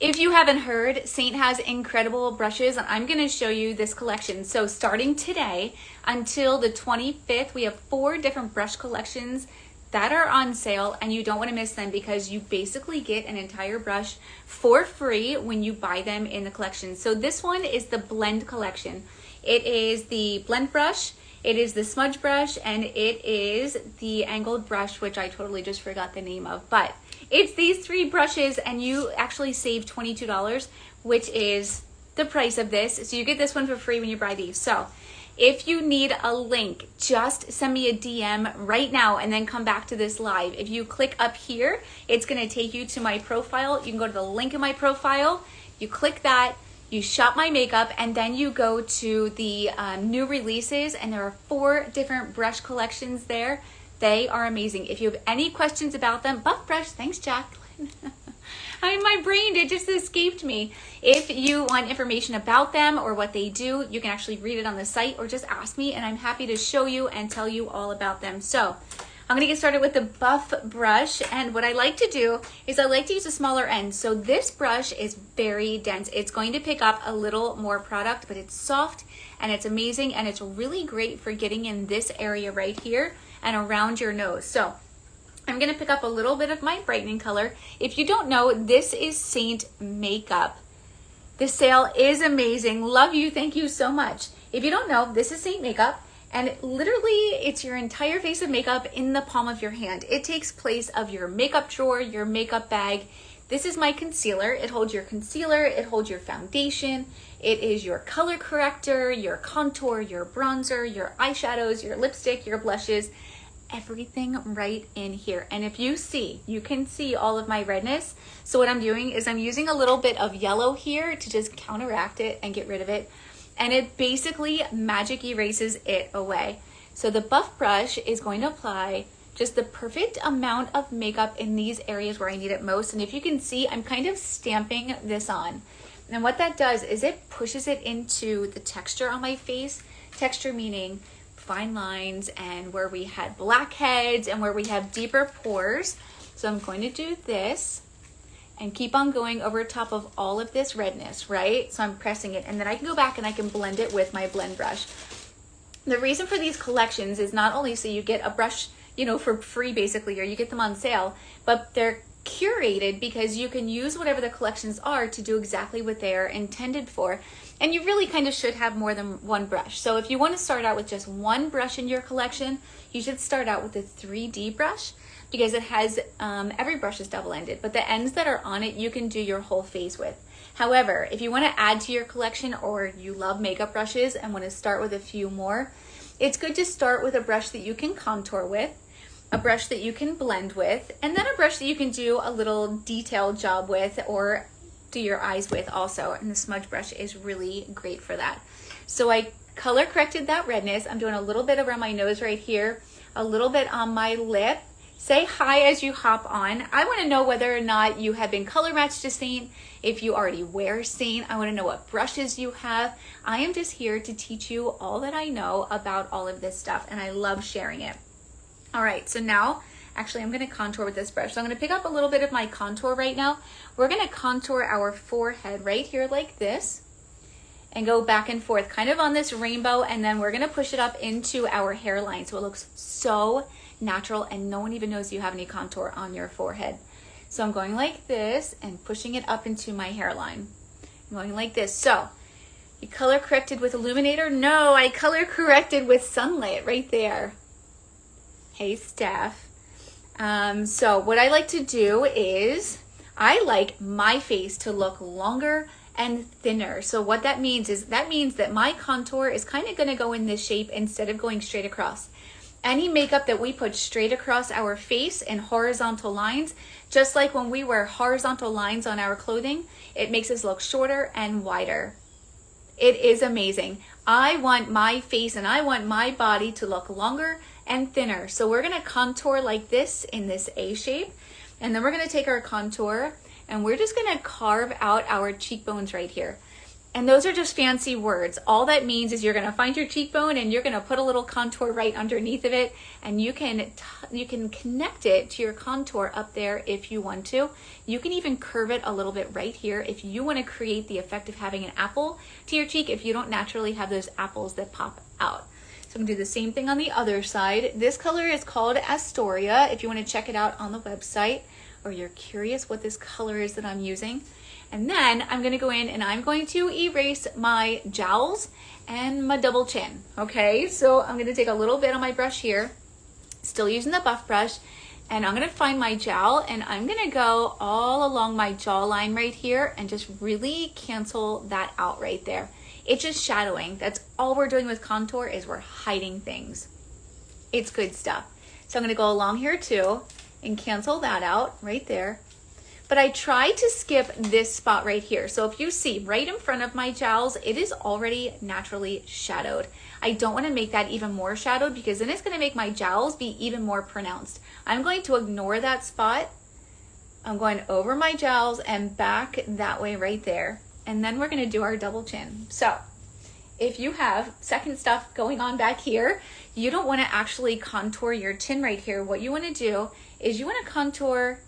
If you haven't heard, Saint has incredible brushes, and I'm going to show you this collection. So starting today until the 25th, we have 4 different brush collections that are on sale, and you don't want to miss them because you basically get an entire brush for free when you buy them in the collection. So this one is the blend collection. It is the blend brush, it is the smudge brush, and it is the angled brush, which I totally just forgot the name of, but it's these 3 brushes, and you actually save $22, which is the price of this. So you get this one for free when you buy these. So if you need a link, just send me a DM right now and then come back to this live. If you click up here, it's going to take you to my profile. You can go to the link in my profile. You click that, you shop my makeup, and then you go to the new releases, and there are 4 different brush collections there. They are amazing. If you have any questions about them, Buff Brush, thanks Jacqueline. My brain, it just escaped me. If you want information about them or what they do, you can actually read it on the site or just ask me, and I'm happy to show you and tell you all about them. So I'm gonna get started with the Buff Brush, and what I like to do is I like to use a smaller end. So this brush is very dense. It's going to pick up a little more product, but it's soft and it's amazing, and it's really great for getting in this area right here and around your nose. So I'm gonna pick up a little bit of my brightening color. If you don't know, this is Saint makeup. The sale is amazing. Love you, thank you so much. If you don't know, this is Saint makeup, and literally it's your entire face of makeup in the palm of your hand. It takes place of your makeup drawer, your makeup bag. This is my concealer. It holds your concealer, it holds your foundation, it is your color corrector, your contour, your bronzer, your eyeshadows, your lipstick, your blushes, everything right in here. And if you see, you can see all of my redness. So what I'm doing is I'm using a little bit of yellow here to just counteract it and get rid of it. And it basically magic erases it away. So the Buff Brush is going to apply just the perfect amount of makeup in these areas where I need it most. And if you can see, I'm kind of stamping this on. And what that does is it pushes it into the texture on my face. Texture meaning fine lines and where we had blackheads and where we have deeper pores. So I'm going to do this and keep on going over top of all of this redness, right? So I'm pressing it, and then I can go back and I can blend it with my blend brush. The reason for these collections is not only so you get a brush, you know, for free basically, or you get them on sale, but they're curated because you can use whatever the collections are to do exactly what they are intended for. And you really kind of should have more than one brush. So if you want to start out with just one brush in your collection, you should start out with a 3D brush, because it has, every brush is double-ended, but the ends that are on it, you can do your whole face with. However, if you want to add to your collection, or you love makeup brushes and want to start with a few more, it's good to start with a brush that you can contour with, a brush that you can blend with, and then a brush that you can do a little detailed job with or do your eyes with also. And the Smudge Brush is really great for that. So I color corrected that redness. I'm doing a little bit around my nose right here, a little bit on my lip. Say hi as you hop on. I want to know whether or not you have been color matched to Saint. If you already wear Saint, I want to know what brushes you have. I am just here to teach you all that I know about all of this stuff, and I love sharing it. All right, so now, actually I'm gonna contour with this brush. So I'm gonna pick up a little bit of my contour right now. We're gonna contour our forehead right here like this and go back and forth kind of on this rainbow, and then we're gonna push it up into our hairline so it looks so natural and no one even knows you have any contour on your forehead. So I'm going like this and pushing it up into my hairline. I'm going like this. So you color corrected with Illuminator? No, I color corrected with Sunlight right there. Hey, Steph. So what I like to do is I like my face to look longer and thinner. So what that means is that my contour is kind of going to go in this shape instead of going straight across. Any makeup that we put straight across our face in horizontal lines, just like when we wear horizontal lines on our clothing, it makes us look shorter and wider. It is amazing. I want my face and I want my body to look longer and thinner. So we're gonna contour like this in this A shape, and then we're gonna take our contour and we're just gonna carve out our cheekbones right here. And those are just fancy words. All that means is you're gonna find your cheekbone and you're gonna put a little contour right underneath of it, and you can connect it to your contour up there if you want to. You can even curve it a little bit right here if you wanna create the effect of having an apple to your cheek if you don't naturally have those apples that pop out. So I'm gonna do the same thing on the other side. This color is called Astoria if you wanna check it out on the website, or you're curious what this color is that I'm using. And then I'm gonna go in and I'm going to erase my jowls and my double chin, okay? So I'm gonna take a little bit on my brush here, still using the buff brush, and I'm gonna find my jowl and I'm gonna go all along my jawline right here and just really cancel that out right there. It's just shadowing. That's all we're doing with contour, is we're hiding things. It's good stuff. So I'm gonna go along here too and cancel that out right there. But I tried to skip this spot right here. So if you see right in front of my jowls, it is already naturally shadowed. I don't want to make that even more shadowed because then it's going to make my jowls be even more pronounced. I'm going to ignore that spot. I'm going over my jowls and back that way right there. And then we're going to do our double chin. So if you have second stuff going on back here, you don't want to actually contour your chin right here. What you want to do is you want to contour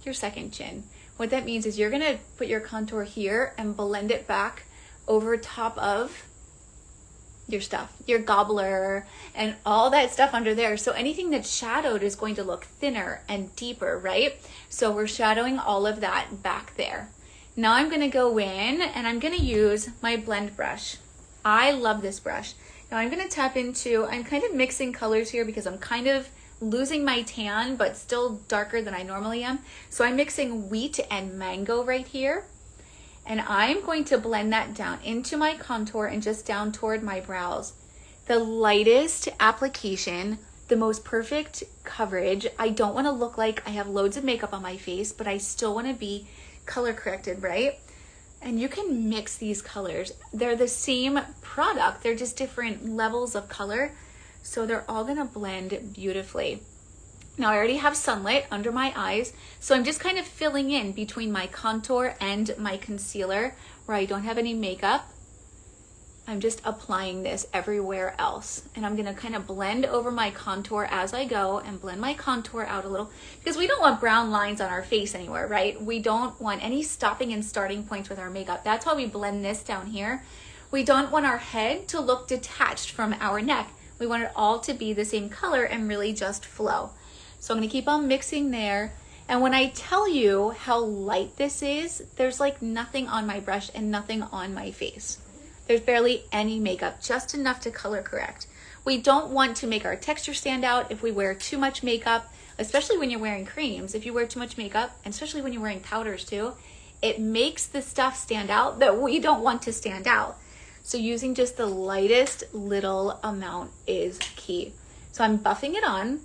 your second chin. What that means is you're gonna put your contour here and blend it back over top of your stuff, your gobbler and all that stuff under there. So anything that's shadowed is going to look thinner and deeper, right? So we're shadowing all of that back there. Now I'm gonna go in and I'm gonna use my blend brush. I love this brush. Now I'm gonna tap into, I'm kind of mixing colors here because I'm kind of losing my tan, but still darker than I normally am. So I'm mixing wheat and mango right here. And I'm going to blend that down into my contour and just down toward my brows. The lightest application, the most perfect coverage. I don't want to look like I have loads of makeup on my face, but I still want to be color corrected, right? And you can mix these colors. They're the same product, they're just different levels of color. So they're all gonna blend beautifully. Now I already have sunlight under my eyes, so I'm just kind of filling in between my contour and my concealer where I don't have any makeup. I'm just applying this everywhere else. And I'm gonna kind of blend over my contour as I go and blend my contour out a little, because we don't want brown lines on our face anywhere, right? We don't want any stopping and starting points with our makeup. That's why we blend this down here. We don't want our head to look detached from our neck. We want it all to be the same color and really just flow. So I'm gonna keep on mixing there. And when I tell you how light this is, there's like nothing on my brush and nothing on my face. There's barely any makeup, just enough to color correct. We don't want to make our texture stand out if we wear too much makeup, especially when you're wearing creams. If you wear too much makeup, and especially when you're wearing powders too, it makes the stuff stand out that we don't want to stand out. So using just the lightest little amount is key. So I'm buffing it on,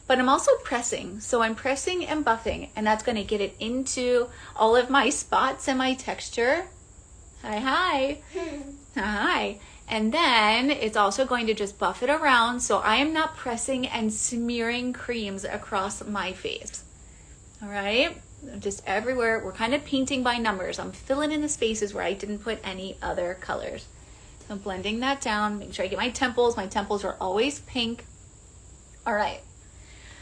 but I'm also pressing. So I'm pressing and buffing, and that's gonna get it into all of my spots and my texture. Hi, hi. Hi. And then it's also going to just buff it around so I am not pressing and smearing creams across my face. All right, just everywhere. We're kind of painting by numbers. I'm filling in the spaces where I didn't put any other colors. So I'm blending that down, make sure I get my temples. My temples are always pink. All right,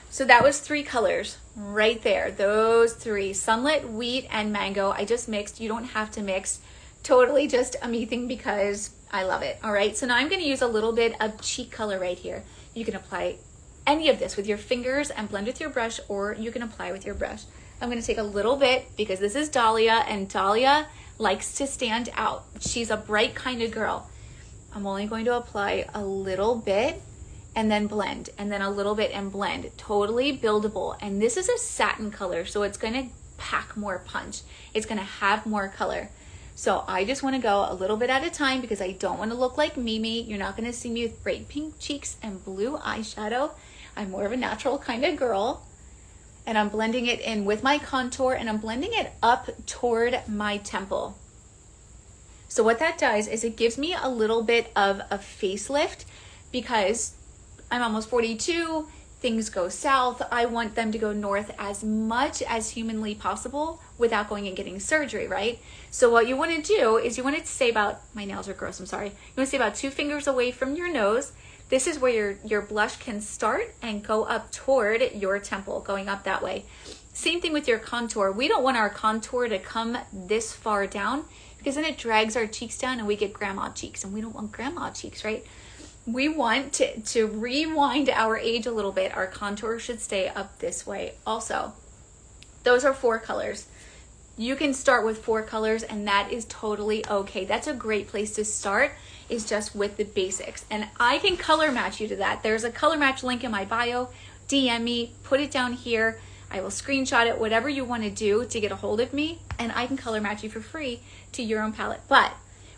so that was 3 colors right there. Those 3, sunlit, wheat, and mango. I just mixed. You don't have to mix. Totally just a me thing because I love it. All right, so now I'm gonna use a little bit of cheek color right here. You can apply any of this with your fingers and blend with your brush, or you can apply with your brush. I'm gonna take a little bit because this is Dahlia, and Dahlia likes to stand out. She's a bright kind of girl. I'm only going to apply a little bit and then blend, and then a little bit and blend. Totally buildable. And this is a satin color, so it's gonna pack more punch. It's gonna have more color. So I just wanna go a little bit at a time because I don't wanna look like Mimi. You're not gonna see me with bright pink cheeks and blue eyeshadow. I'm more of a natural kind of girl. And I'm blending it in with my contour, and I'm blending it up toward my temple. So what that does is it gives me a little bit of a facelift because I'm almost 42, things go south. I want them to go north as much as humanly possible without going and getting surgery, right? So what you want to do is you want to stay about, my nails are gross, I'm sorry. You want to stay about 2 fingers away from your nose. This is where your blush can start and go up toward your temple, going up that way. Same thing with your contour. We don't want our contour to come this far down because then it drags our cheeks down and we get grandma cheeks, and we don't want grandma cheeks, right? We want to rewind our age a little bit. Our contour should stay up this way also. Those are 4 colors. You can start with 4 colors and that is totally okay. That's a great place to start, is just with the basics. And I can color match you to that. There's a color match link in my bio. DM me, put it down here. I will screenshot it, whatever you want to do to get a hold of me, and I can color match you for free to your own palette. But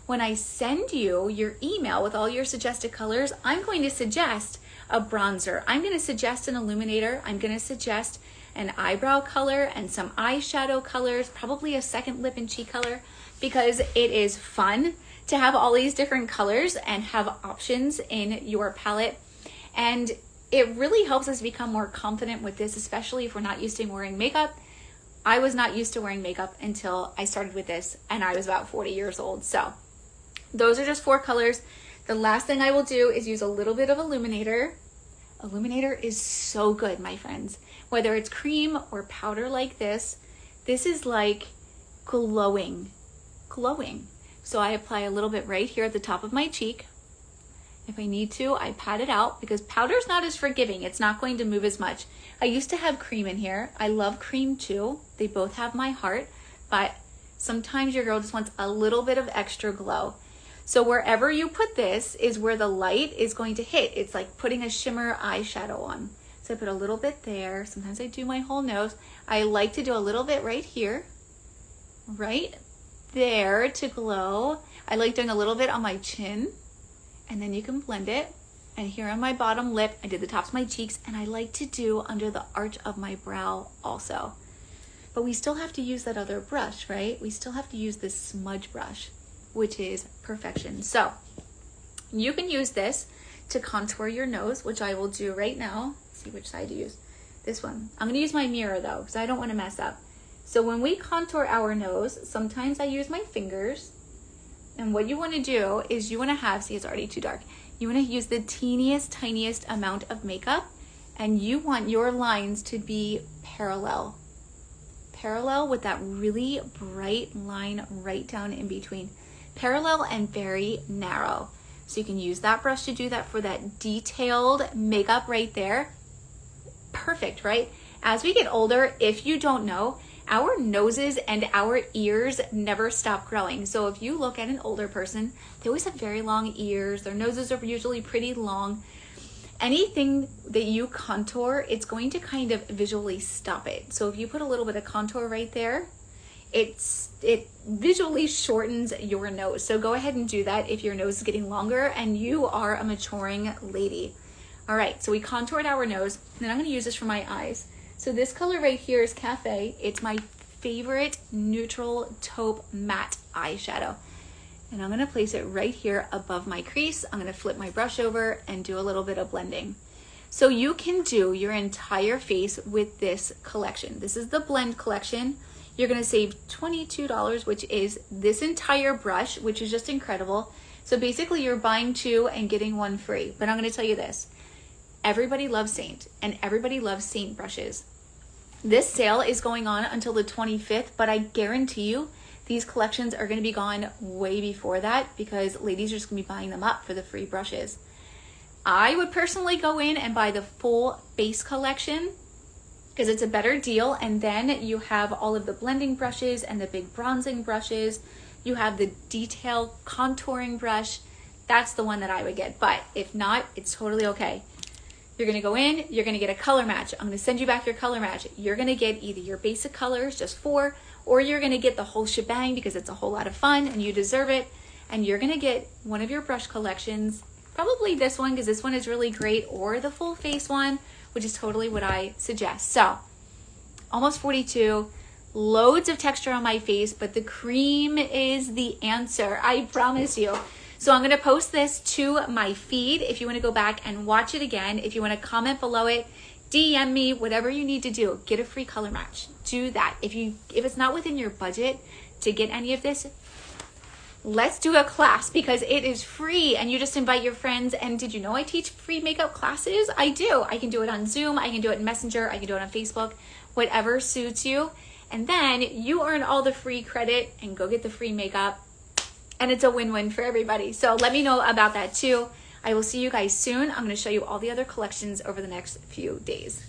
when I send you your email with all your suggested colors, I'm going to suggest a bronzer. I'm going to suggest an illuminator. I'm going to suggest an eyebrow color and some eyeshadow colors, probably a second lip and cheek color, because it is fun to have all these different colors and have options in your palette. And it really helps us become more confident with this, especially if we're not used to wearing makeup. I was not used to wearing makeup until I started with this, and I was about 40 years old. So those are just 4 colors. The last thing I will do is use a little bit of Illuminator. Illuminator is so good, my friends. Whether it's cream or powder like this is like glowing. So I apply a little bit right here at the top of my cheek. If I need to, I pat it out because powder's not as forgiving. It's not going to move as much. I used to have cream in here. I love cream too. They both have my heart, but sometimes your girl just wants a little bit of extra glow. So wherever you put this is where the light is going to hit. It's like putting a shimmer eyeshadow on. So I put a little bit there. Sometimes I do my whole nose. I like to do a little bit right here, right there to glow. I like doing a little bit on my chin, and then you can blend it. And here on my bottom lip, I did the tops of my cheeks, and I like to do under the arch of my brow also. But we still have to use that other brush, right? We still have to use this smudge brush, which is perfection. So you can use this to contour your nose, which I will do right now. Let's see which side to use. This one. I'm gonna use my mirror though, because I don't want to mess up. So when we contour our nose, sometimes I use my fingers. And what you want to do is you want to have, see, it's already too dark. You want to use the teeniest, tiniest amount of makeup, and you want your lines to be parallel with that really bright line right down in between. Parallel and very narrow. So you can use that brush to do that for that detailed makeup right there. Perfect, right? As we get older, if you don't know, our noses and our ears never stop growing. So if you look at an older person, they always have very long ears. Their noses are usually pretty long. Anything that you contour, it's going to kind of visually stop it. So if you put a little bit of contour right there, it visually shortens your nose. So go ahead and do that if your nose is getting longer and you are a maturing lady. All right, so we contoured our nose, and then I'm gonna use this for my eyes. So this color right here is Cafe. It's my favorite neutral taupe matte eyeshadow. And I'm gonna place it right here above my crease. I'm gonna flip my brush over and do a little bit of blending. So you can do your entire face with this collection. This is the blend collection. You're gonna save $22, which is this entire brush, which is just incredible. So basically you're buying 2 and getting 1 free. But I'm gonna tell you this, everybody loves SEINT and everybody loves SEINT brushes. This sale is going on until the 25th, but I guarantee you these collections are gonna be gone way before that because ladies are just gonna be buying them up for the free brushes. I would personally go in and buy the full base collection because it's a better deal, and then you have all of the blending brushes and the big bronzing brushes. You have the detail contouring brush. That's the one that I would get, but if not, it's totally okay. You're gonna go in, you're gonna get a color match. I'm gonna send you back your color match. You're gonna get either your basic colors, just 4, or you're gonna get the whole shebang because it's a whole lot of fun and you deserve it. And you're gonna get one of your brush collections, probably this one because this one is really great, or the full face one, which is totally what I suggest. So, almost 42, loads of texture on my face, but the cream is the answer, I promise you. So I'm gonna post this to my feed if you wanna go back and watch it again. If you wanna comment below it, DM me, whatever you need to do. Get a free color match. Do that. If it's not within your budget to get any of this, let's do a class because it is free and you just invite your friends. And did you know I teach free makeup classes? I do. I can do it on Zoom. I can do it in Messenger. I can do it on Facebook, whatever suits you. And then you earn all the free credit and go get the free makeup. And it's a win-win for everybody. So let me know about that too. I will see you guys soon. I'm going to show you all the other collections over the next few days.